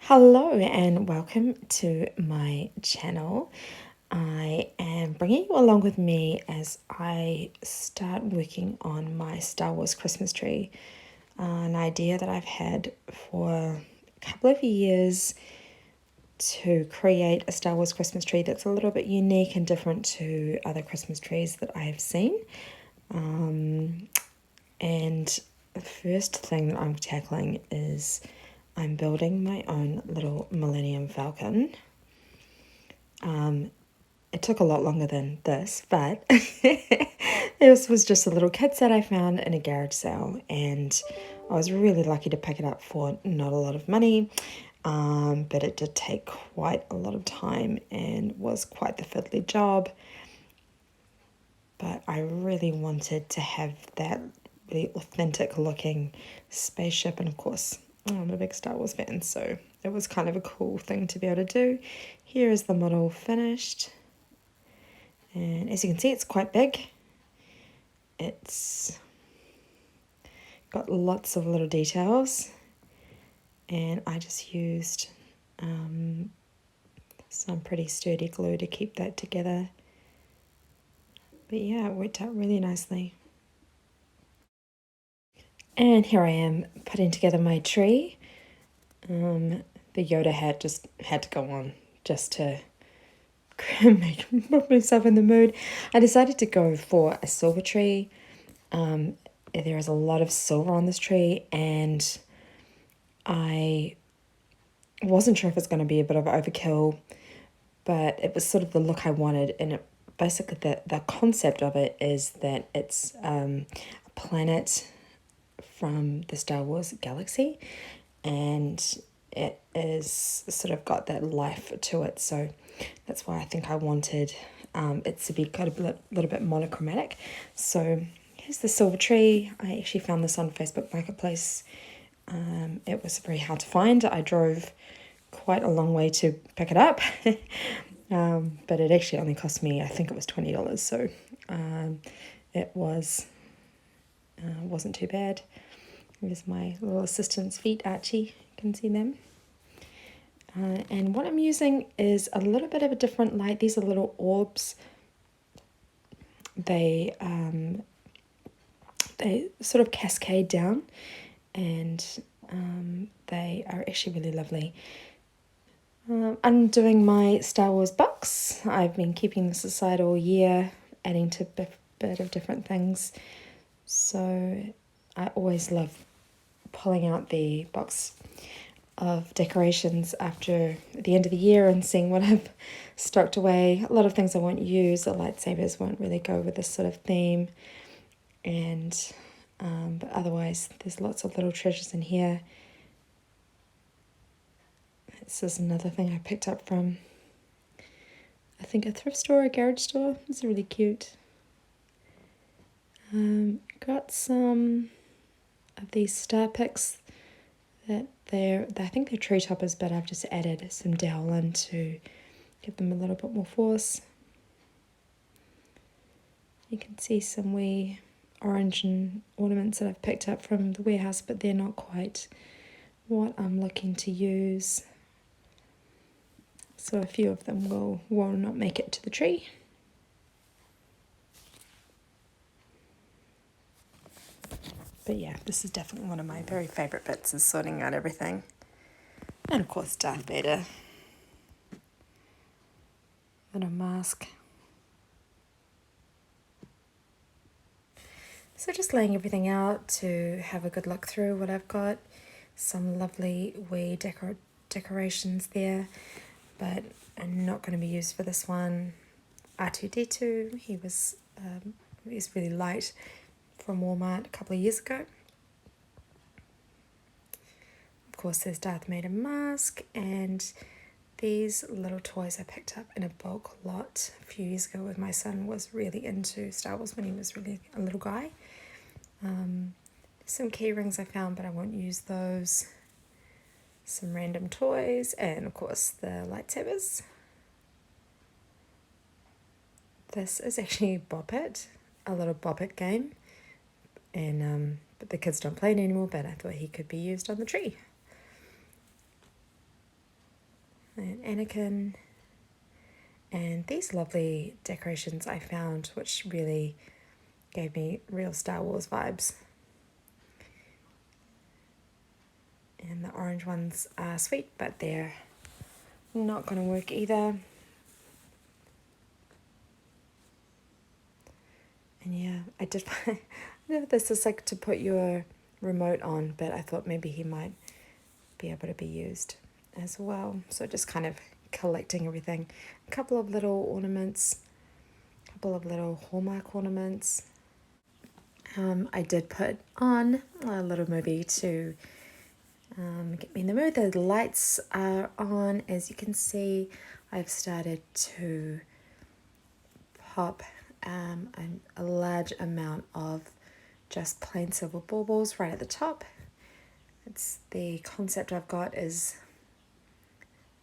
Hello and welcome to my channel. I am bringing you along with me as I start working on my Star Wars Christmas tree. An idea that I've had for a couple of years to create a Star Wars Christmas tree that's a little bit unique and different to other Christmas trees that I have seen. And the first thing that I'm tackling is I'm building my own little Millennium Falcon. It took a lot longer than this, but this was just a little kit set I found in a garage sale, and I was really lucky to pick it up for not a lot of money, but it did take quite a lot of time and was quite the fiddly job. But I really wanted to have that really authentic looking spaceship, and of course I'm a big Star Wars fan, so it was kind of a cool thing to be able to do. Here is the model finished, and as you can see it's quite big. It's got lots of little details, and I just used some pretty sturdy glue to keep that together. But yeah, it worked out really nicely. And here I am putting together my tree. The Yoda hat just had to go on just to put myself in the mood. I decided to go for a silver tree. There is a lot of silver on this tree, and I wasn't sure if it's going to be a bit of overkill, but it was sort of the look I wanted. And it basically the concept of it is that it's a planet from the Star Wars galaxy, and it is sort of got that life to it. So that's why I think I wanted it to be kind of a little bit monochromatic. So here's the silver tree. I actually found this on Facebook Marketplace. It was very hard to find. I drove quite a long way to pick it up. But it actually only cost me, I think it was $20. So it wasn't too bad. Here's my little assistant's feet, Archie. You can see them. And what I'm using is a little bit of a different light. These are little orbs. They sort of cascade down, and they are actually really lovely. I'm doing my Star Wars box. I've been keeping this aside all year, adding to a bit of different things. So I always love pulling out the box of decorations after the end of the year and seeing what I've stocked away. A lot of things I won't use. The lightsabers won't really go with this sort of theme, and but otherwise there's lots of little treasures in here. This is another thing I picked up from, I think, a thrift store, a garage store. It's really cute. Got some of these star picks that I think they're tree toppers, but I've just added some dowel in to give them a little bit more force. You can see some wee orange and ornaments that I've picked up from the warehouse, but they're not quite what I'm looking to use. So a few of them will not make it to the tree. But yeah, this is definitely one of my very favourite bits, is sorting out everything. And of course Darth Vader. And a mask. So just laying everything out to have a good look through what I've got. Some lovely wee decorations there, but are not going to be used for this one. R2-D2, he's really light, from Walmart a couple of years ago. Of course there's Darth Vader mask, and these little toys I picked up in a bulk lot a few years ago when my son was really into Star Wars when he was really a little guy. Some key rings I found, but I won't use those. Some random toys, and of course the lightsabers. This is actually Bop It, a little Bop It game, and but the kids don't play it anymore, but I thought he could be used on the tree. and Anakin, and these lovely decorations I found, which really gave me real Star Wars vibes. And the orange ones are sweet, but they're not going to work either. And yeah, I did find, I know this is like to put your remote on, but I thought maybe he might be able to be used as well. So just kind of collecting everything. A couple of little ornaments, a couple of little hallmark ornaments. I did put on a little movie to get me in the mood. The lights are on. As you can see, I've started to pop a large amount of just plain silver baubles right at the top. It's the concept I've got is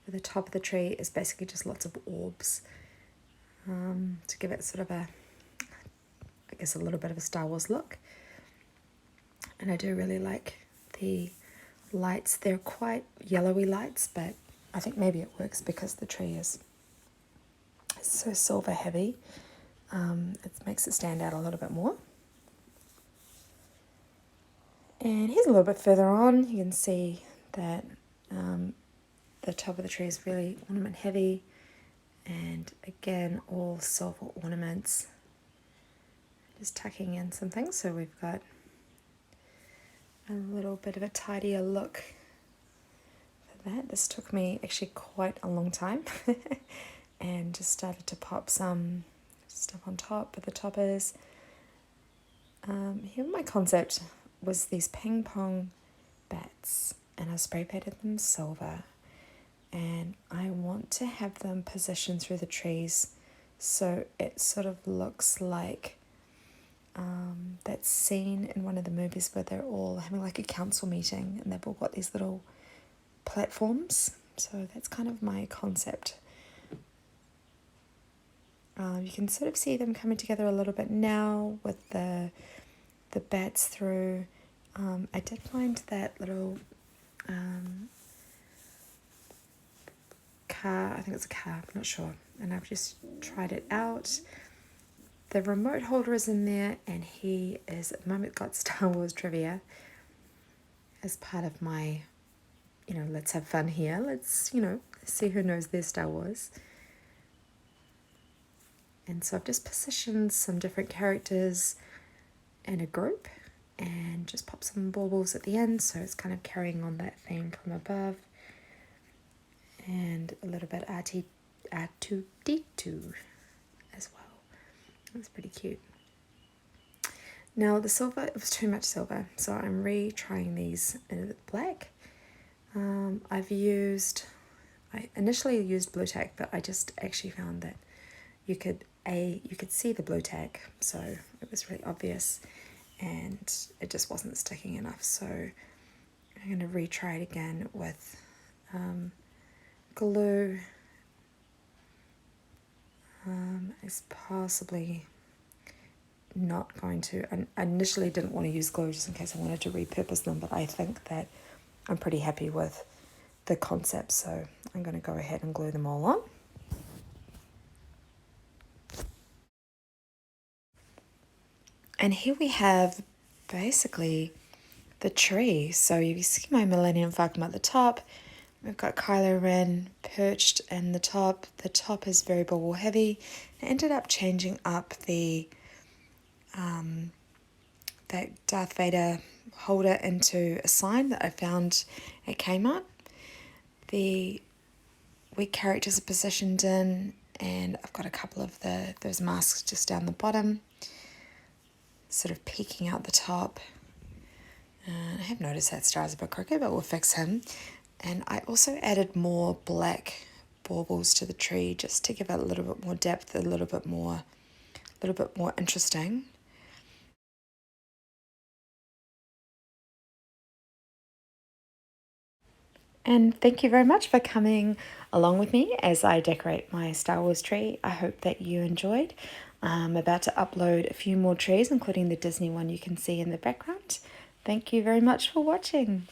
at the top of the tree is basically just lots of orbs to give it sort of a, I guess, a little bit of a Star Wars look. And I do really like the lights. They're quite yellowy lights, but I think maybe it works because the tree is so silver heavy. It makes it stand out a little bit more. And here's a little bit further on. You can see that the top of the tree is really ornament heavy. And again, all silver ornaments. Just tucking in some things so we've got a little bit of a tidier look for that. This took me actually quite a long time and just started to pop some stuff on top with the toppers. Here my concept was these ping pong bats, and I spray painted them silver, and I want to have them positioned through the trees so it sort of looks like that scene in one of the movies where they're all having like a council meeting and they've all got these little platforms. So that's kind of my concept. You can sort of see them coming together a little bit now with the bats through. I did find that little car, I think it's a car, I'm not sure, and I've just tried it out. The remote holder is in there, and he is at the moment got Star Wars trivia as part of my, let's have fun here. Let's see who knows their Star Wars. And so I've just positioned some different characters in a group and just pop some baubles at the end, so it's kind of carrying on that theme from above. And a little bit R2D2 as well. That's pretty cute. Now the silver, it was too much silver, so I'm retrying these in black. I initially used blue tack, but I just actually found that you could see the blue tack, so it was really obvious, and it just wasn't sticking enough. So I'm going to retry it again with glue. It's possibly not going to, I initially didn't want to use glue just in case I wanted to repurpose them, but I think that I'm pretty happy with the concept, so I'm going to go ahead and glue them all on. And here we have basically the tree. So you see my Millennium Falcon at the top. We've got Kylo Ren perched in the top. The top is very bauble heavy. I ended up changing up the that Darth Vader holder into a sign that I found at Kmart. The wee characters are positioned in, and I've got a couple of those masks just down the bottom, sort of peeking out the top. I have noticed that Star's a bit crooked, but we'll fix him. And I also added more black baubles to the tree just to give it a little bit more depth, a little bit more interesting. And thank you very much for coming along with me as I decorate my Star Wars tree. I hope that you enjoyed. I'm about to upload a few more trees, including the Disney one you can see in the background. Thank you very much for watching.